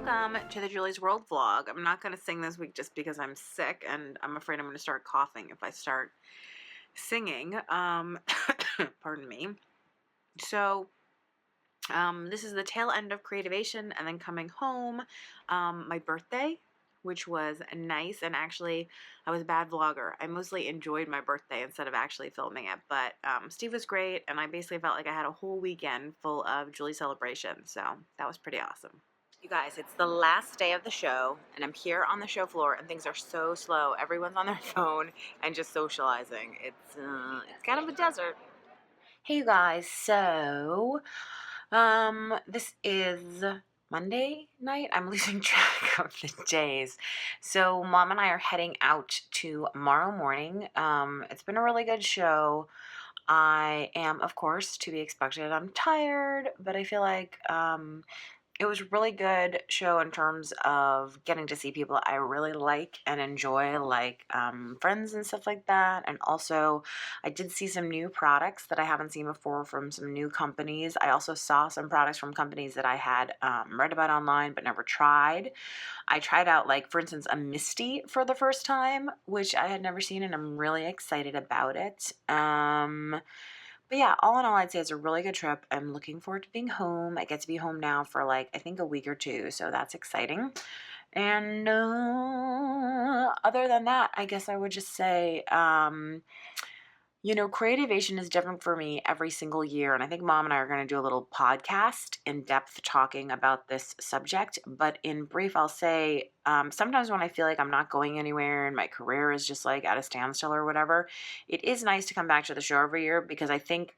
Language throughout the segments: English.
Welcome to the Julie's World vlog. I'm not going to sing this week just because I'm sick and I'm afraid I'm going to start coughing if I start singing. Pardon me. So, this is the tail end of Creativation and then coming home, my birthday, which was nice. And actually, I was a bad vlogger. I mostly enjoyed my birthday instead of actually filming it. But Steve was great, and I basically felt like I had a whole weekend full of Julie celebrations. So that was pretty awesome. You guys, it's the last day of the show, and I'm here on the show floor, and things are so slow. Everyone's on their phone and just socializing. It's kind of a desert. Hey, you guys. So, this is Monday night. I'm losing track of the days. So, Mom and I are heading out tomorrow morning. It's been a really good show. I am, of course, to be expected. I'm tired, but I feel like it was a really good show in terms of getting to see people I really like and enjoy, like friends and stuff like that. And also, I did see some new products that I haven't seen before from some new companies. I also saw some products from companies that I had read about online but never tried. I tried out, like, for instance, a Misty for the first time, which I had never seen, and I'm really excited about it. But yeah, all in all, I'd say it's a really good trip. I'm looking forward to being home. I get to be home now for, like, I think a week or two, so that's exciting. And other than that, I guess I would just say, Creativation is different for me every single year, and I think Mom and I are going to do a little podcast in depth talking about this subject. But in brief, I'll say sometimes when I feel like I'm not going anywhere and my career is just like at a standstill or whatever, it is nice to come back to the show every year because I think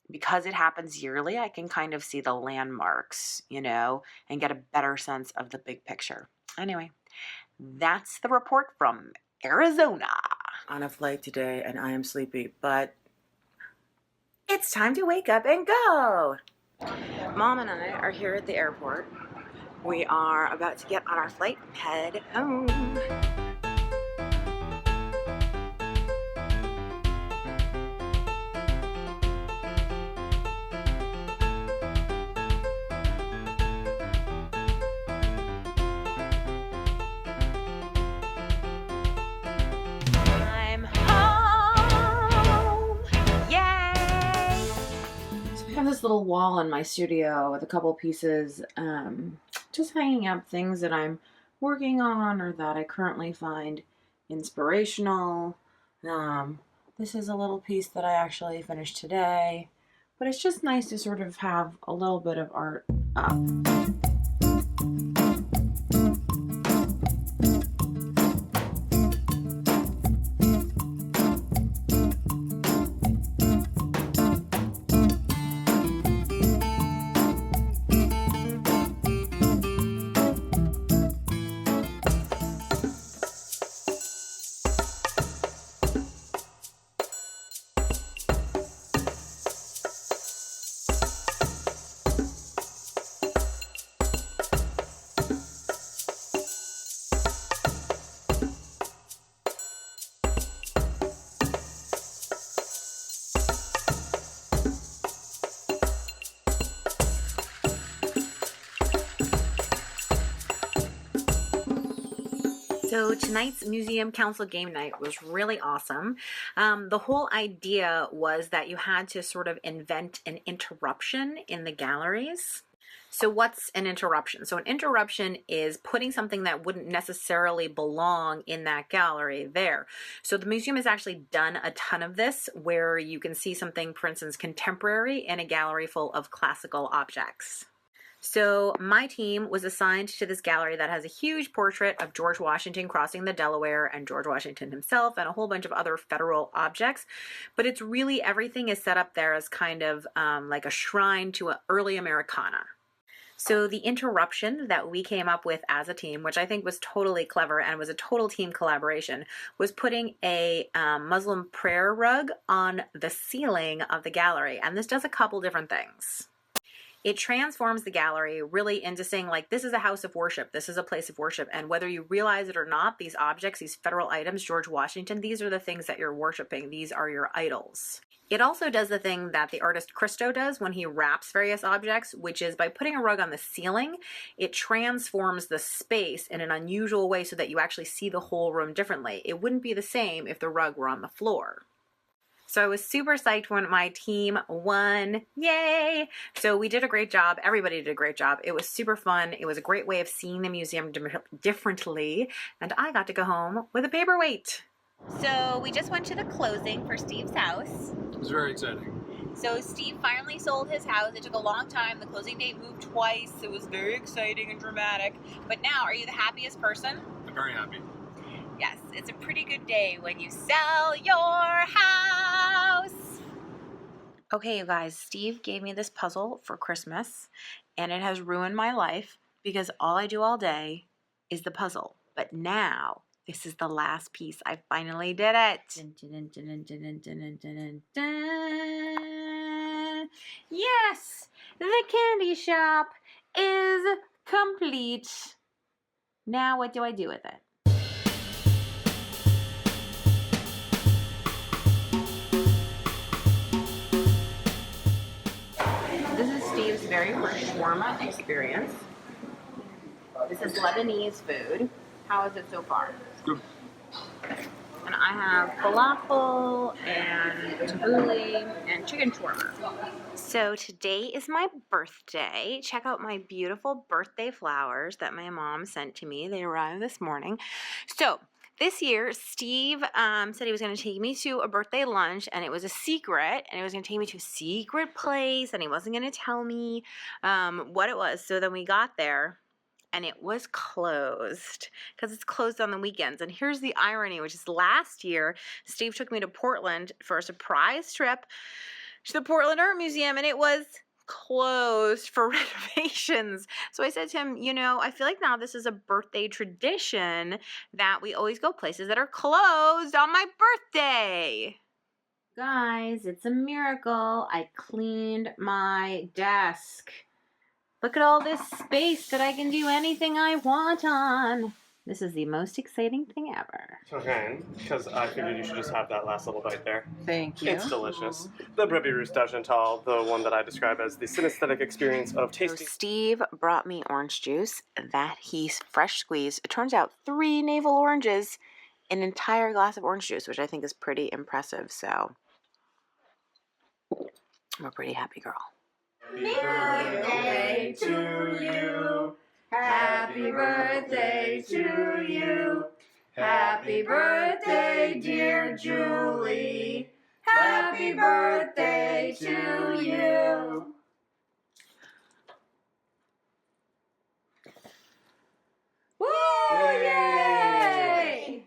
because it happens yearly, I can kind of see the landmarks, and get a better sense of the big picture. Anyway, that's the report from Arizona. On a flight today, and I am sleepy, but it's time to wake up and go. Mom and I are here at the airport. We are about to get on our flight and head home. This little wall in my studio with a couple pieces, just hanging up things that I'm working on or that I currently find inspirational. This is a little piece that I actually finished today, but it's just nice to sort of have a little bit of art up. So tonight's Museum Council game night was really awesome. The whole idea was that you had to sort of invent an interruption in the galleries. So what's an interruption? So an interruption is putting something that wouldn't necessarily belong in that gallery there. So the museum has actually done a ton of this, where you can see something, for instance, contemporary in a gallery full of classical objects. So my team was assigned to this gallery that has a huge portrait of George Washington crossing the Delaware and George Washington himself and a whole bunch of other federal objects. But it's really, everything is set up there as kind of like a shrine to early Americana. So the interruption that we came up with as a team, which I think was totally clever and was a total team collaboration, was putting a Muslim prayer rug on the ceiling of the gallery. And this does a couple different things. It transforms the gallery really into saying, like, this is a house of worship. This is a place of worship. And whether you realize it or not, these objects, these federal items, George Washington, these are the things that you're worshiping. These are your idols. It also does the thing that the artist Christo does when he wraps various objects, which is by putting a rug on the ceiling, it transforms the space in an unusual way so that you actually see the whole room differently. It wouldn't be the same if the rug were on the floor. So I was super psyched when my team won. Yay! So we did a great job. Everybody did a great job. It was super fun. It was a great way of seeing the museum differently. And I got to go home with a paperweight. So we just went to the closing for Steve's house. It was very exciting. So Steve finally sold his house. It took a long time. The closing date moved twice. It was very exciting and dramatic. But now, are you the happiest person? I'm very happy. Yes, it's a pretty good day when you sell your house. Okay, you guys, Steve gave me this puzzle for Christmas, and it has ruined my life because all I do all day is the puzzle. But now, this is the last piece. I finally did it. Yes, the candy shop is complete. Now what do I do with it? This is Steve's very first shawarma experience. This is Lebanese food. How is it so far? Good. And I have falafel and tabbouleh and chicken shawarma. So today is my birthday. Check out my beautiful birthday flowers that my mom sent to me. They arrived this morning. So this year, Steve said he was going to take me to a birthday lunch, and it was a secret, and he was going to take me to a secret place, and he wasn't going to tell me what it was. So then we got there, and it was closed because it's closed on the weekends. And here's the irony, which is last year, Steve took me to Portland for a surprise trip to the Portland Art Museum, and it was closed for renovations. So I said to him, you know, I feel like now this is a birthday tradition that we always go places that are closed on my birthday. Guys, it's a miracle. I cleaned my desk. Look at all this space that I can do anything I want on. This is the most exciting thing ever. Okay, because I figured you should just have that last little bite there. Thank you. It's delicious. The Brebis Rouge d'Argental, the one that I describe as the synesthetic experience of So tasting. Steve brought me orange juice that he's fresh squeezed. It turns out 3 navel oranges, an entire glass of orange juice, which I think is pretty impressive. So I'm a pretty happy girl. Happy birthday to you. Happy birthday to you. Happy birthday, dear Julie. Happy birthday to you. Woo! Yay!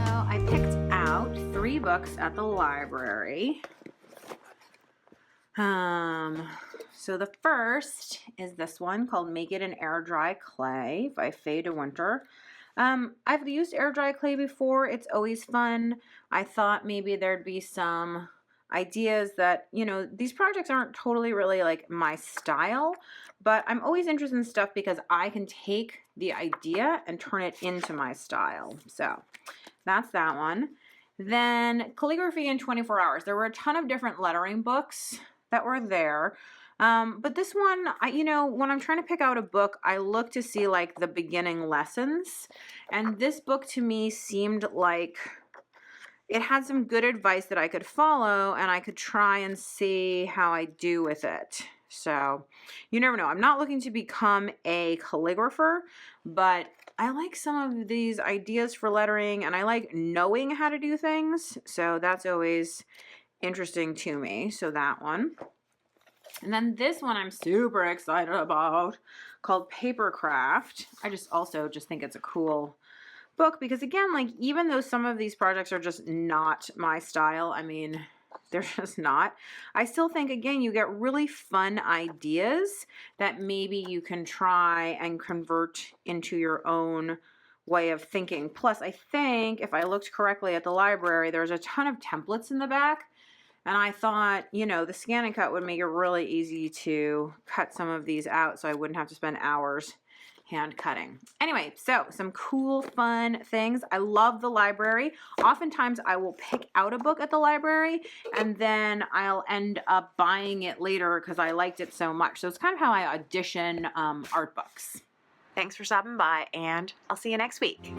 I picked out 3 books at the library. So the first is this one called Make It in Air Dry Clay by Fei Winter. I've used air dry clay before. It's always fun. I thought maybe there'd be some ideas that, you know, these projects aren't totally really like my style, but I'm always interested in stuff because I can take the idea and turn it into my style. So that's that one. Then Calligraphy in 24 Hours. There were a ton of different lettering books that were there. But this one, you know, when I'm trying to pick out a book, I look to see like the beginning lessons. And this book to me seemed like it had some good advice that I could follow and I could try and see how I do with it. So you never know. I'm not looking to become a calligrapher, but I like some of these ideas for lettering and I like knowing how to do things. So that's always interesting to me. So that one. And then this one I'm super excited about, called Papercraft. I also think it's a cool book because again, like even though some of these projects are just not my style, I mean, they're just not, I still think again you get really fun ideas that maybe you can try and convert into your own way of thinking. Plus, I think if I looked correctly at the library, there's a ton of templates in the back. And I thought, you know, the scan and cut would make it really easy to cut some of these out so I wouldn't have to spend hours hand cutting. Anyway, so some cool, fun things. I love the library. Oftentimes I will pick out a book at the library and then I'll end up buying it later because I liked it so much. So it's kind of how I audition art books. Thanks for stopping by, and I'll see you next week.